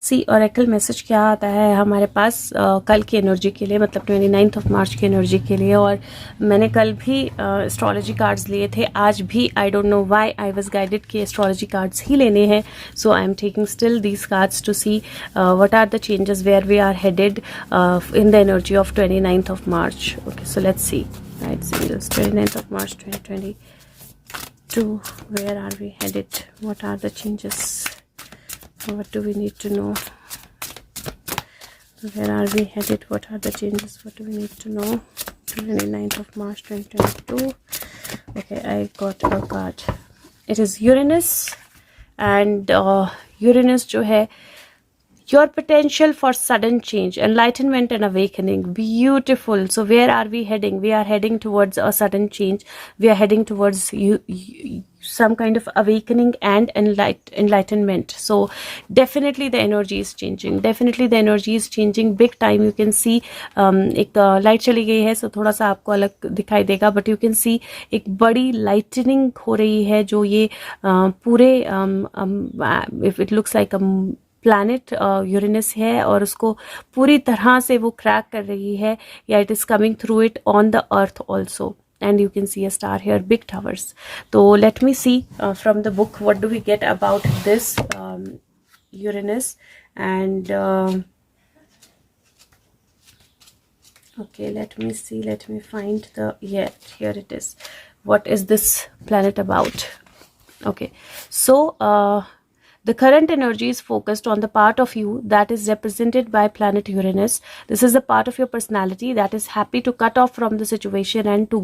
सी oracle message क्या आता है हमारे पास कल की एनर्जी के लिए, मतलब 29 मार्च की एनर्जी के लिए। और मैंने कल भी एस्ट्रोलॉजी कार्ड्स लिए थे, आज भी I don't know why I was guided कि एस्ट्रोलॉजी कार्ड्स ही लेने हैं। So I am taking still these cards to see what are the changes where we are headed in the energy of 29 March. Okay, so let's see. Right angels, 29 March 2022, where are we headed? What are the changes? What do we need to know? Where are we headed? What are the changes? What do we need to know? 29 March 2022. Okay, I got a card. It is Uranus, and Uranus जो है, your potential for sudden change, enlightenment and awakening. Beautiful. So where are we heading? We are heading towards a sudden change. We are heading towards some kind of awakening and enlightenment. So definitely the energy is changing. Definitely the energy is changing big time. You can see एक light चली गई है, so थोड़ा सा आपको अलग दिखाई देगा, but you can see एक बड़ी लाइटनिंग हो रही है जो ये पूरे if it looks like a planet Uranus है और उसको पूरी तरह से वो क्रैक कर रही है, या it is coming through it on the earth also, and you can see a star here, big towers. So let me see from the book what do we get about this Uranus. And okay, let me see, let me find the, yeah, here it is. What is this planet about? Okay, so the current energy is focused on the part of you that is represented by planet Uranus. This is the part of your personality that is happy to cut off from the situation and to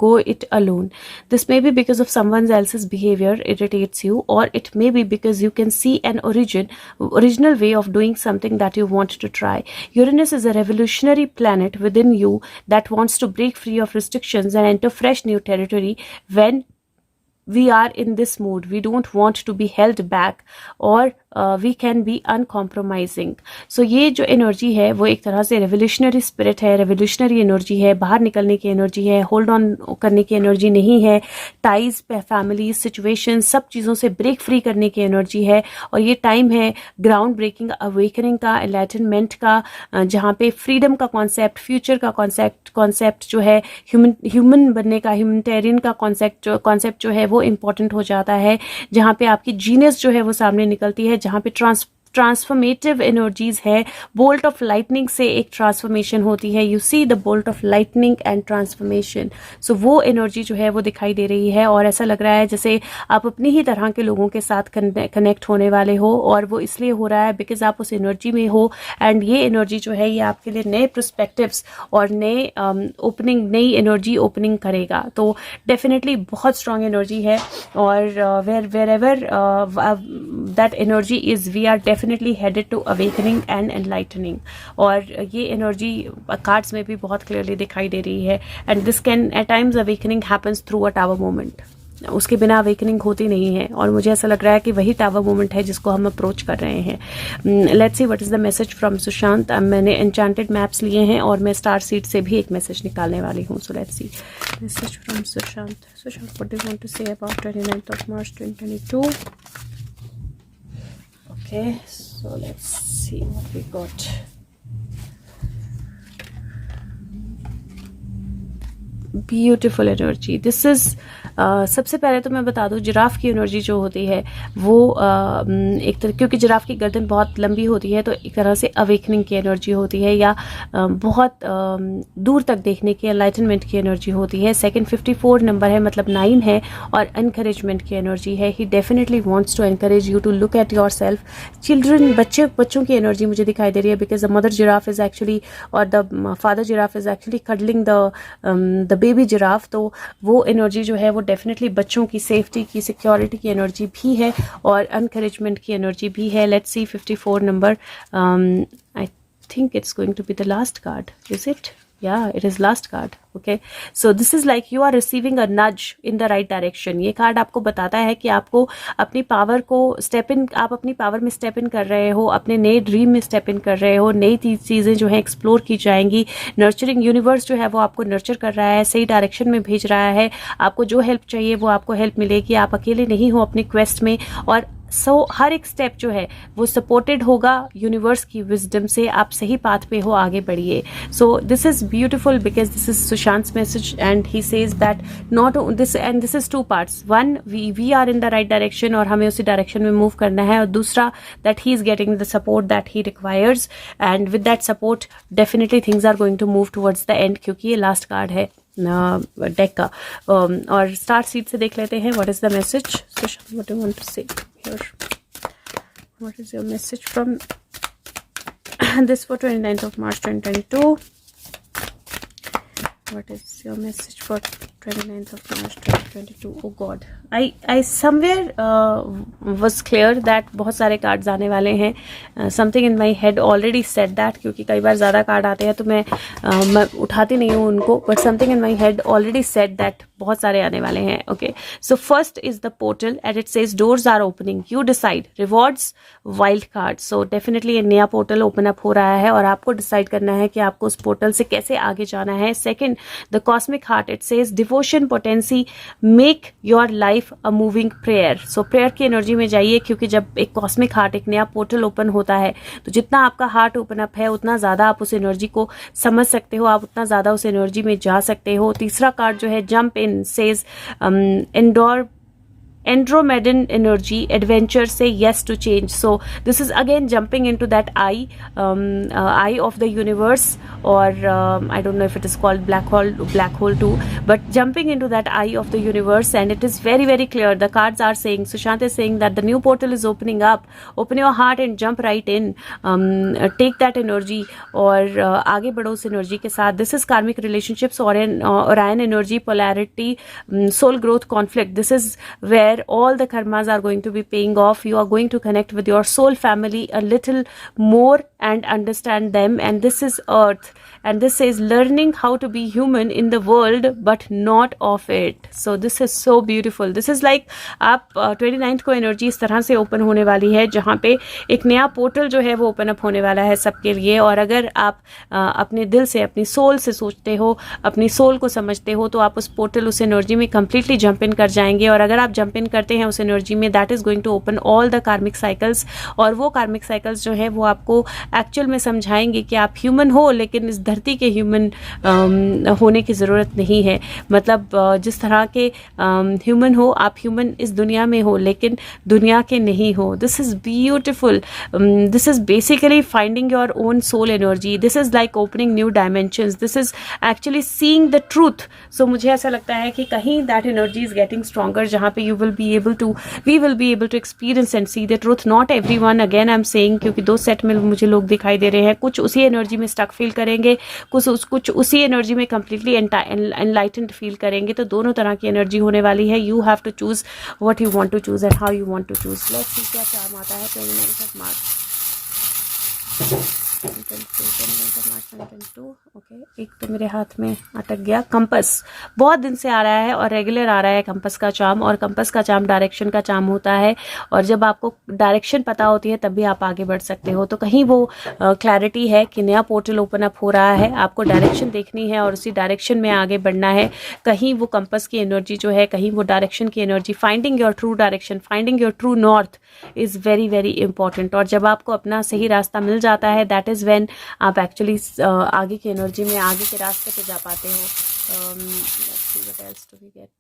go it alone. This may be because of someone else's behavior irritates you, or it may be because you can see an original way of doing something that you want to try. Uranus is a revolutionary planet within you that wants to break free of restrictions and enter fresh new territory. When we are in this mood, we don't want to be held back, or we can be uncompromising. So ये जो energy है वो एक तरह से revolutionary spirit है, revolutionary energy है, बाहर निकलने की एनर्जी है, होल्ड ऑन करने की एनर्जी नहीं है, टाइज पे, फैमिली, सिचुएशन, सब चीज़ों से ब्रेक फ्री करने की एनर्जी है। और ये टाइम है ग्राउंड ब्रेकिंग, अवेकनिंग का, एनलाइटनमेंट का, जहाँ पे फ्रीडम का कॉन्सेप्ट, फ्यूचर का कॉन्सेप्ट जो है, ह्यूमन बनने का, ह्यूमनिटेरियन का कॉन्सेप्ट जो है वो इम्पॉर्टेंट हो जाता है, जहाँ पे आपकी जीनियस जो है वो सामने निकलती है, जहाँ पे ट्रांसफॉर्मेटिव एनर्जीज है। बोल्ट ऑफ लाइटनिंग से एक ट्रांसफॉर्मेशन होती है, you see the bolt of lightning and transformation. So वो एनर्जी जो है वो दिखाई दे रही है, और ऐसा लग रहा है जैसे आप अपनी ही तरह के लोगों के साथ कनेक्ट होने वाले हो, और वो इसलिए हो रहा है बिकॉज आप उस एनर्जी में हो। एंड ये एनर्जी जो है ये आपके लिए नए पर्सपेक्टिव्स और नए ओपनिंग, नई एनर्जी ओपनिंग करेगा। तो डेफिनेटली बहुत स्ट्रांग एनर्जी है, और wherever that energy is, we are definitely headed to awakening and enlightening. और ये एनर्जी कार्ड्स में भी बहुत क्लियरली दिखाई दे रही है। And this can at times awakening happens through a tower moment, उसके बिना अवेकनिंग होती नहीं है, और मुझे ऐसा लग रहा है कि वही टावर मोमेंट है जिसको हम अप्रोच कर रहे हैं। Let's see what is the message from Sushant. मैंने एन्चेंटेड मैप्स लिए हैं और मैं स्टार सीड से भी एक मैसेज निकालने वाली हूँ। So let's see message from Sushant. Sushant, what do you want to say about 29 March 2022? Okay, so let's see what we got. Beautiful energy. This is सबसे पहले तो मैं बता दूं, जिराफ की एनर्जी जो होती है वो एक तरह, क्योंकि जिराफ की गर्दन बहुत लंबी होती है, तो एक तरह से अवेकनिंग की एनर्जी होती है, या बहुत दूर तक देखने की, एनलाइटनमेंट की एनर्जी होती है। सेकंड 54 नंबर है, मतलब 9 है, और एनकरेजमेंट की एनर्जी है। He definitely wants to encourage you to look at yourself. Children, बच्चों की एनर्जी मुझे दिखाई दे रही है, because the mother giraffe is actually, और the father giraffe is actually cuddling the baby giraffe. तो वो एनर्जी जो है वो डेफिनेटली बच्चों की सेफ्टी की, सिक्योरिटी की एनर्जी भी है, और एनकरेजमेंट की एनर्जी भी है। Let's see 54 number, I think it's going to be the last card, is it? Yeah, it is last card. Okay, so this is like you are receiving a nudge in the right direction. ये card आपको बताता है कि आपको अपनी power को step in, आप अपनी पावर में स्टेप इन कर रहे हो, अपने नए ड्रीम में स्टेप इन कर रहे हो, नई चीज़ें जो है एक्सप्लोर की जाएंगी। नर्चरिंग यूनिवर्स जो है वो आपको नर्चर कर रहा है, सही डायरेक्शन में भेज रहा है। आपको जो हेल्प चाहिए वो आपको हेल्प मिलेगी, आप अकेले नहीं हो अपनी क्वेस्ट में। और सो हर एक स्टेप जो है वो सपोर्टेड होगा यूनिवर्स की विजडम से, आप सही पाथ पे हो, आगे बढ़िए. So this is beautiful because this is Sushant message and he says that not this, and this is two parts. One, we are in the right direction और हमें उसी डायरेक्शन में मूव करना है, और दूसरा that he is getting the support that he requires, and with that support definitely things are going to move towards the end, क्योंकि ये लास्ट कार्ड है डेक का. और स्टार सीड से देख लेते हैं what is the message. Sushant, what do you want to say here? What is your message from this for 29th of March 2022? What is your message for 29th of March 2022? Oh God, I somewhere was clear that बहुत सारे cards आने वाले हैं. Something in my head already said that, क्योंकि कई बार ज़्यादा card आते हैं तो मैं उठाती नहीं हूँ उनको, but something in my head already said that बहुत सारे आने वाले हैं. Okay, so first is the portal and it says doors are opening, you decide, rewards, wild cards. So definitely ये नया पोर्टल ओपन अप हो रहा है और आपको डिसाइड करना है कि आपको उस पोर्टल से कैसे आगे जाना है. Second, the cosmic heart, it says devotion, potency, make your life a moving prayer. So prayer की एनर्जी में जाइए, क्योंकि जब एक कॉस्मिक हार्ट, एक नया पोर्टल ओपन होता है तो जितना आपका हार्ट ओपन अप है उतना ज़्यादा आप उस एनर्जी को समझ सकते हो, आप उतना ज़्यादा उस एनर्जी में जा सकते हो. तीसरा कार्ड जो है jump in, says indoor Andromedan energy, adventure, say yes to change. So this is again jumping into that eye of the universe, or I don't know if it is called black hole too, but jumping into that eye of the universe, and it is very very clear. The cards are saying, Sushant is saying that the new portal is opening up. Open your heart and jump right in. Take that energy और आगे बढ़ो उस energy के साथ. This is karmic relationships or Orion energy, polarity, soul growth, conflict. This is where all the karmas are going to be paying off. You are going to connect with your soul family a little more and understand them. And this is earth, and this is learning how to be human in the world but not of it. So this is so beautiful. This is like आप 29th को energy इस तरह से open होने वाली है जहाँ पे एक नया पोर्टल जो है वो ओपन अप होने वाला है सबके लिए. और अगर आप अपने दिल से, अपनी सोल से सोचते हो, अपनी सोल को समझते हो, तो आप उस पोर्टल, उस एनर्जी में कंप्लीटली जंप इन कर जाएंगे. और अगर आप जंप इन करते हैं उस एनर्जी में, that is going to open all the karmic cycles. और वो कार्मिक साइकिल्स जो है वो आपको एक्चुअल में समझाएंगे कि आप ह्यूमन हो, लेकिन इस धरती के ह्यूमन होने की ज़रूरत नहीं है. मतलब जिस तरह के ह्यूमन हो, आप ह्यूमन इस दुनिया में हो लेकिन दुनिया के नहीं हो. This is beautiful. This is basically finding your own soul energy. This is like opening new dimensions. This is actually seeing the truth. So मुझे ऐसा लगता है कि कहीं that energy is getting stronger, जहाँ पे we will be able to experience and see the truth. Not everyone, again I'm saying, क्योंकि दो सेट में मुझे लोग दिखाई दे रहे हैं. कुछ उसी एनर्जी में स्टक फील करेंगे, कुछ उसी एनर्जी में कंप्लीटली एनलाइटेंड फील करेंगे. तो दोनों तरह की एनर्जी होने वाली है. You have to choose what you want to choose and how you want to choose. Let's see क्या चार्म आता है 29th of March. ओके, एक तो मेरे हाथ में अटक गया. कंपस बहुत दिन से आ रहा है और रेगुलर आ रहा है कंपस का चार्म. और कंपस का चार्म डायरेक्शन का चार्म होता है, और जब आपको डायरेक्शन पता होती है तब भी आप आगे बढ़ सकते हो. तो कहीं वो क्लैरिटी है कि नया पोर्टल ओपन अप हो रहा है, आपको डायरेक्शन देखनी है और उसी डायरेक्शन में आगे बढ़ना है. कहीं वो कंपस की एनर्जी जो है, कहीं वो डायरेक्शन की energy. Finding your true direction, finding your true north is very very important. और जब आपको अपना सही रास्ता मिल जाता है, दैट इज़ व्हेन आप एक्चुअली आगे की एनर्जी में, आगे के रास्ते पे जा पाते हो. Let's see what else do we get.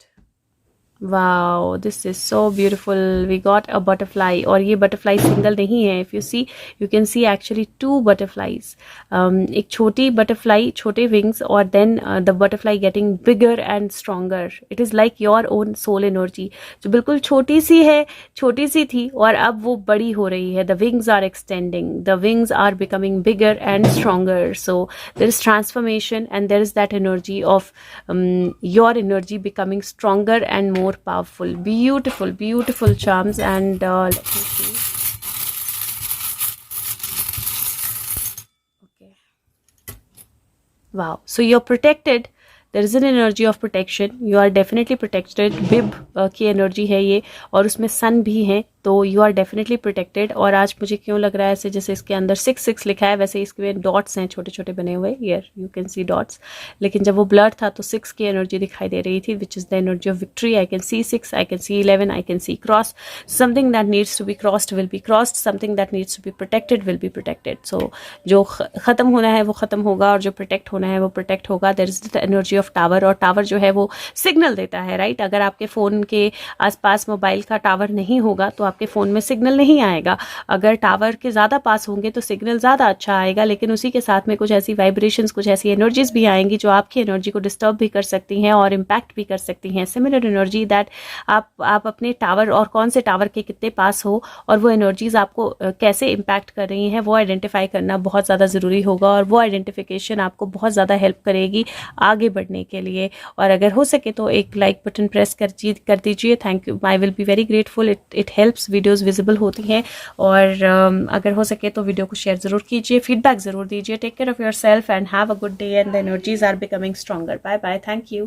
Wow, this is so beautiful. We got a butterfly, और ये butterfly single नहीं है. If you see, you can see actually two butterflies. एक छोटी butterfly, छोटे wings, और then the butterfly getting bigger and stronger. It is like your own soul energy, जो बिल्कुल छोटी सी है, छोटी सी थी और अब वो बड़ी हो रही है. The wings are extending. The wings are becoming bigger and stronger. So there is transformation, and there is that energy of your energy becoming stronger and more powerful. Beautiful, beautiful charms. And let me see. Okay, wow, so you're protected. There is an energy of protection. You are definitely protected. बिब की energy है ये, और उसमें सन भी है. तो you are definitely protected. और आज मुझे क्यों लग रहा है ऐसे जैसे इसके अंदर 6 लिखा है, वैसे इसमें डॉट्स हैं छोटे छोटे बने हुए, here you can see dots, लेकिन जब वो ब्लर था तो 6 की एनर्जी दिखाई दे रही थी, which is the energy of victory. I can see 6, I can see 11, I can see cross, something that needs to be crossed will be crossed, something that needs to be protected will be protected. So जो ख़त्म होना है वो ख़त्म होगा और जो protect होना है वो प्रोटेक्ट होगा। There is the energy of tower, और टावर जो है वो सिग्नल देता है, राइट। अगर आपके फ़ोन के आसपास मोबाइल का टावर नहीं होगा तो आपके फ़ोन में सिग्नल नहीं आएगा। अगर टावर के ज़्यादा पास होंगे तो सिग्नल ज़्यादा अच्छा आएगा, लेकिन उसी के साथ में कुछ ऐसी वाइब्रेशंस, कुछ ऐसी एनर्जीज भी आएंगी जो आपकी एनर्जी को डिस्टर्ब भी कर सकती हैं और इम्पैक्ट भी कर सकती हैं। सिमिलर एनर्जी दैट आप अपने टावर और कौन से टावर के कितने पास हो और वो एनर्जीज आपको कैसे इम्पैक्ट कर रही हैं वो आइडेंटिफाई करना बहुत ज़्यादा ज़रूरी होगा, और वो आइडेंटिफिकेशन आपको बहुत ज़्यादा हेल्प करेगी आगे बढ़ने के लिए। और अगर हो सके तो एक लाइक बटन प्रेस कर दीजिए। Thank you, I will be very grateful. It helps, videos visible होती हैं। और अगर हो सके तो वीडियो को शेयर ज़रूर कीजिए, फीडबैक ज़रूर दीजिए। Take care of yourself and have a good day, and the energies are becoming stronger. Bye bye, thank you.